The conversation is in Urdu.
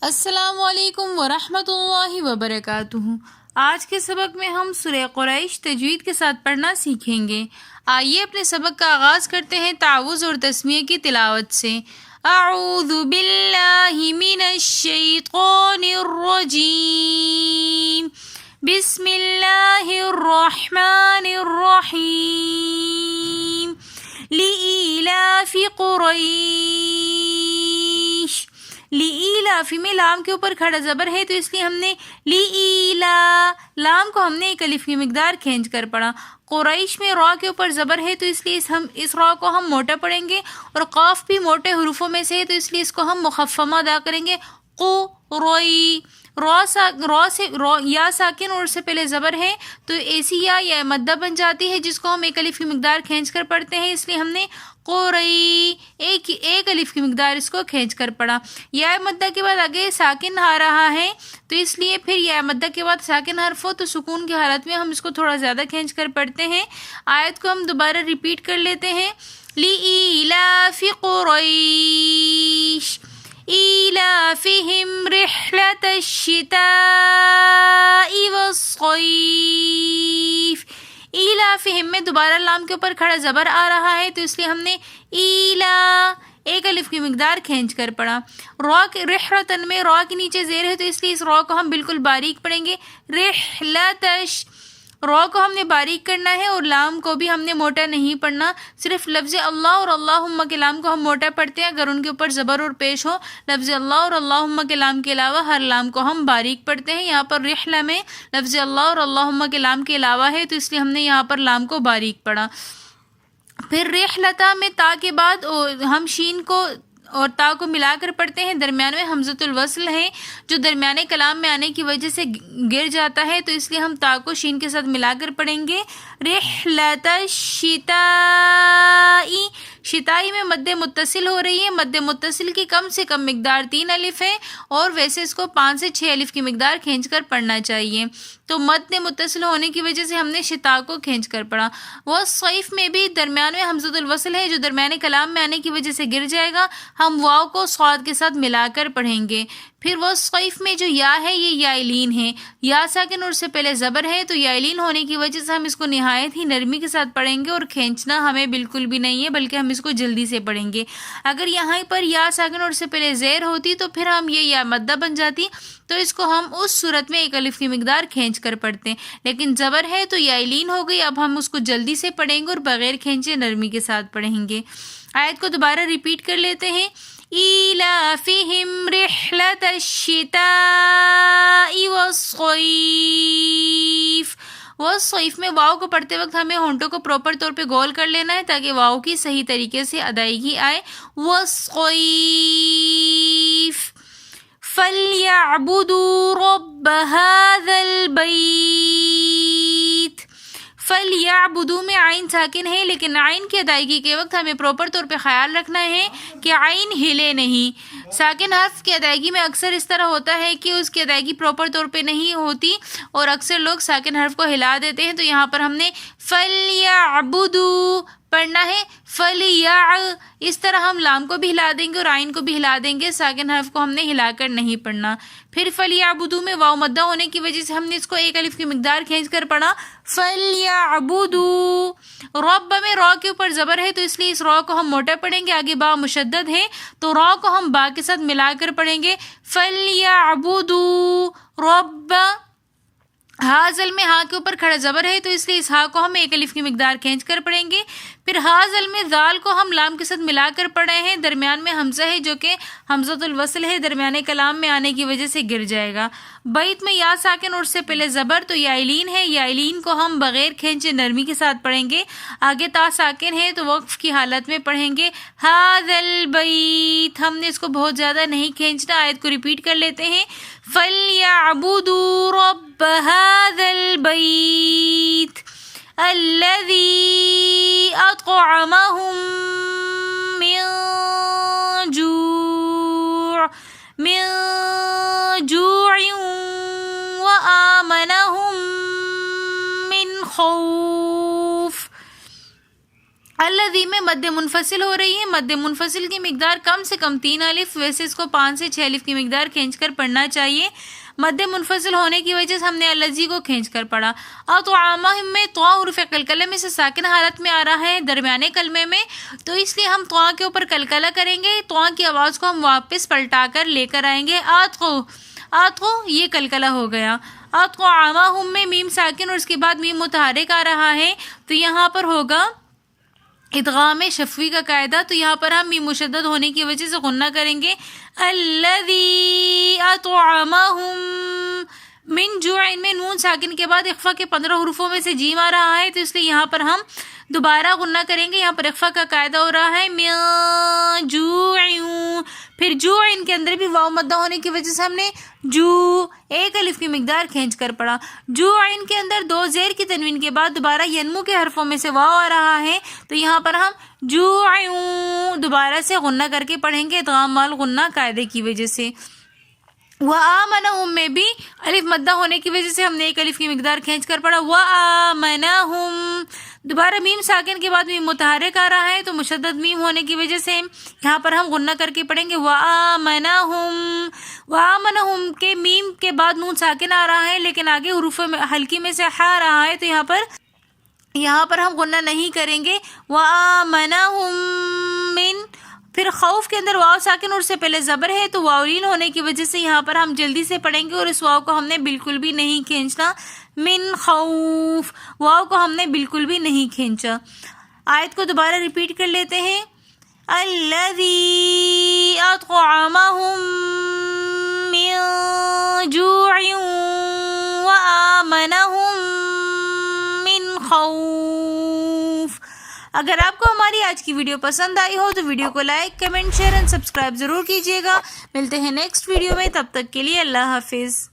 السلام علیکم ورحمۃ اللہ وبرکاتہ۔ آج کے سبق میں ہم سورہ قریش تجوید کے ساتھ پڑھنا سیکھیں گے۔ آئیے اپنے سبق کا آغاز کرتے ہیں تعوذ اور تسمیہ کی تلاوت سے۔ اعوذ باللہ من الشیطان الرجیم، بسم اللہ الرحمن الرحیم، لإیلاف قریش۔ لإیلاف میں لام کے اوپر کھڑا زبر ہے تو اس لیے ہم نے لإیلا لام کو ہم نے ایک الف کی مقدار کھینچ کر پڑھا۔ قریش میں را کے اوپر زبر ہے تو اس لیے اس را کو ہم موٹا پڑھیں گے، اور قاف بھی موٹے حروفوں میں سے ہے تو اس لیے اس کو ہم مخفمہ ادا کریں گے۔ قوری یا ساکن اور سے پہلے زبر ہے تو ایسی یا مدہ بن جاتی ہے جس کو ہم ایک الف کی مقدار کھینچ کر پڑھتے ہیں، اس لیے ہم نے قوری ایک الف کی مقدار اس کو کھینچ کر پڑھا۔ یا مدہ کے بعد آگے ساکن آ رہا ہے تو اس لیے پھر یا مدہ کے بعد ساکن حرف ہو تو سکون کی حالت میں ہم اس کو تھوڑا زیادہ کھینچ کر پڑھتے ہیں۔ آیت کو ہم دوبارہ ریپیٹ کر لیتے ہیں۔ لإیلاف قریش ایلافہم رحلۃ الشتاء والصیف۔ ایلافہم میں دوبارہ لام کے اوپر کھڑا زبر آ رہا ہے تو اس لیے ہم نے ایلا ایک الف کی مقدار کھینچ کر پڑھا۔ را کے رحلتن میں را کے نیچے زیر ہے تو اس لیے اس را کو ہم بالکل باریک پڑھیں گے۔ رحلتش را کو ہم نے باریک کرنا ہے اور لام کو بھی ہم نے موٹا نہیں پڑھنا، صرف لفظ اللہ اور اللہم کے لام کو ہم موٹا پڑھتے ہیں اگر ان کے اوپر زبر اور پیش ہو۔ لفظ اللہ اور اللہم کے لام کے علاوہ ہر لام کو ہم باریک پڑھتے ہیں۔ یہاں پر رحلہ میں لفظ اللہ اور اللہم کے لام کے علاوہ ہے تو اس لیے ہم نے یہاں پر لام کو باریک پڑھا۔ پھر رحلتا میں تا کے بعد ہم شین کو اور تا کو ملا کر پڑھتے ہیں، درمیان میں حمزۃ الوصل ہے جو درمیانے کلام میں آنے کی وجہ سے گر جاتا ہے تو اس لیے ہم تا کو شین کے ساتھ ملا کر پڑھیں گے۔ رحلۃ الشتاء، شتائی میں مد متصل ہو رہی ہے، مد متصل کی کم سے کم مقدار 3 الف ہے اور ویسے اس کو 5 سے 6 الف کی مقدار کھینچ کر پڑھنا چاہیے، تو مد متصل ہونے کی وجہ سے ہم نے شتا کو کھینچ کر پڑھا۔ وہ صیف میں بھی درمیان میں حمزۃ الوصل ہے جو درمیان کلام میں آنے کی وجہ سے گر جائے گا، ہم واو کو صاد کے ساتھ ملا کر پڑھیں گے۔ پھر وہ صیف میں جو یا ہے یہ یائلین ہے، یا ساکن اور سے پہلے زبر ہے تو یائلین ہونے کی وجہ سے ہم اس کو نہایت ہی نرمی کے ساتھ پڑھیں گے اور کھینچنا ہمیں بالکل بھی نہیں ہے بلکہ ہم اس کو جلدی سے پڑھیں گے۔ اگر یہاں پر یا ساکن اور سے پہلے زیر ہوتی تو پھر ہم یہ یا مدہ بن جاتی تو اس کو ہم اس صورت میں ایک الف کی مقدار کھینچ کر پڑھتے ہیں، لیکن زبر ہے تو یائلین ہو گئی، اب ہم اس کو جلدی سے پڑھیں گے اور بغیر کھینچے نرمی کے ساتھ پڑھیں گے۔ آیت کو دوبارہ ریپیٹ کر لیتے ہیں۔ ایلافہم رحلۃ الشتاء والصیف۔ والصیف میں واو کو پڑھتے وقت ہمیں ہونٹوں کو پراپر طور پہ گول کر لینا ہے تاکہ واو کی صحیح طریقے سے ادائیگی آئے۔ والصیف فَلْيَعْبُدُوا رَبَّ هَذَا الْبَيْتِ۔ فَلْيَعْبُدُوا میں عین ساکن ہے لیکن عین کی ادائیگی کے وقت ہمیں پراپر طور پہ خیال رکھنا ہے کہ عین ہلے نہیں۔ ساکن حرف کی ادائیگی میں اکثر اس طرح ہوتا ہے کہ اس کی ادائیگی پراپر طور پہ نہیں ہوتی اور اکثر لوگ ساکن حرف کو ہلا دیتے ہیں، تو یہاں پر ہم نے فَلْيَعْبُدُوا پڑھنا ہے، اس طرح ہم لام کو بھی ہلا دیں گے اور عین کو بھی ہلا دیں گے، ساکن حرف کو ہم نے ہلا کر نہیں پڑھنا۔ پھر فَلْيَعْبُدُوا میں واو مدہ ہونے کی وجہ سے ہم نے اس کو ایک الف کی مقدار کھینچ کر پڑھا۔ فَلْيَعْبُدُوا رب میں را کے اوپر زبر ہے تو اس لیے اس را کو ہم موٹا پڑھیں گے، آگے با مشدد ہے تو را کو ہم با کے ساتھ ملا کر پڑھیں گے۔ فَلْيَعْبُدُوا رب۔ ہاضل میں ہا کے اوپر کھڑا زبر ہے تو اس لیے اس ہا کو ہم ایک الف کی مقدار کھینچ کر پڑھیں گے۔ پھر ہاضل میں ذال کو ہم لام کے ساتھ ملا کر پڑھ رہے ہیں، درمیان میں حمزہ ہے جو کہ حمزۃ الوصل ہے، درمیان کلام میں آنے کی وجہ سے گر جائے گا۔ بیت میں یا ساکن اور سے پہلے زبر تو یائلین ہے، یائلین کو ہم بغیر کھینچے نرمی کے ساتھ پڑھیں گے، آگے تا ساکن ہے تو وقف کی حالت میں پڑھیں گے۔ ھذا البیت ہم نے اس کو بہت زیادہ نہیں کھینچنا۔ آیت کو ریپیٹ کر لیتے ہیں۔ فَلْيَعْبُدُوا رَبَّ هَذَا الْبَيْتِ الَّذِي أَطْعَمَهُم مِّن جُوعٍ وَآمَنَهُم مِّن خَوْفٍ۔ الذی میں مد منفصل ہو رہی ہے، مد منفصل کی مقدار کم سے کم 3 الف، ویسے اس کو 5 سے 6 الف کی مقدار کھینچ کر پڑھنا چاہیے۔ مد منفصل ہونے کی وجہ سے ہم نے الذی کو کھینچ کر پڑھا۔ اطعامہم میں طا حروف قلقلہ میں سے ساکن حالت میں آ رہا ہے درمیانے کلمے میں، تو اس لیے ہم طا کے اوپر قلقلہ کریں گے، طا کی آواز کو ہم واپس پلٹا کر لے کر آئیں گے۔ آتقو یہ قلقلہ ہو گیا۔ اطعامہم میں میم ساکن اور اس کے بعد میم متحرک آ رہا ہے، تو یہاں پر ہوگا ادغام شفوی کا قاعدہ، تو یہاں پر ہم میم مشدد ہونے کی وجہ سے غنہ کریں گے۔ الذی اطعمہم من جوع میں نون ساکن کے بعد اخفا کے 15 حروفوں میں سے جیم آ رہا ہے، تو اس لیے یہاں پر ہم دوبارہ غنہ کریں گے۔ یہاں پر اخفا کا قاعدہ ہو رہا ہے من جوع، پھر جو ان کے اندر بھی واو مدہ ہونے کی وجہ سے ہم نے جو 1 الف کی مقدار کھینچ کر پڑھا۔ جو ان کے اندر 2 زیر کی تنوین کے بعد دوبارہ ینمو کے حرفوں میں سے واو آ رہا ہے، تو یہاں پر ہم جو دوبارہ سے غنہ کر کے پڑھیں گے ادغام مال غنہ قاعدے کی وجہ سے۔ وآمنہم میں بھی الف مدہ ہونے کی وجہ سے ہم نے 1 الف کی مقدار کھینچ کر پڑھا۔ وآمنہم دوبارہ میم ساکن کے بعد میم متحرک آ رہا ہے، تو مشدد میم ہونے کی وجہ سے یہاں پر ہم غنہ کر کے پڑھیں گے وآمنہم۔ وآمنہم کے میم کے بعد نون ساکن آ رہا ہے، لیکن آگے حروف حلقی میں سے ہا رہا ہے، تو یہاں پر ہم غنہ نہیں کریں گے۔ وآمنہم من، پھر خوف کے اندر واو ساکن اور اس سے پہلے زبر ہے، تو واولین ہونے کی وجہ سے یہاں پر ہم جلدی سے پڑھیں گے اور اس واو کو ہم نے بالکل بھی نہیں کھینچنا۔ من خوف، واو کو ہم نے بالکل بھی نہیں کھینچا۔ آیت کو دوبارہ ریپیٹ کر لیتے ہیں۔ الذی اطعمہم من جوع وآمنہم من خوف۔ اگر آپ کو ہماری آج کی ویڈیو پسند آئی ہو تو ویڈیو کو like, comment, share and subscribe ضرور کیجیے گا۔ ملتے ہیں نیکسٹ ویڈیو میں، تب تک کے لیے اللہ حافظ۔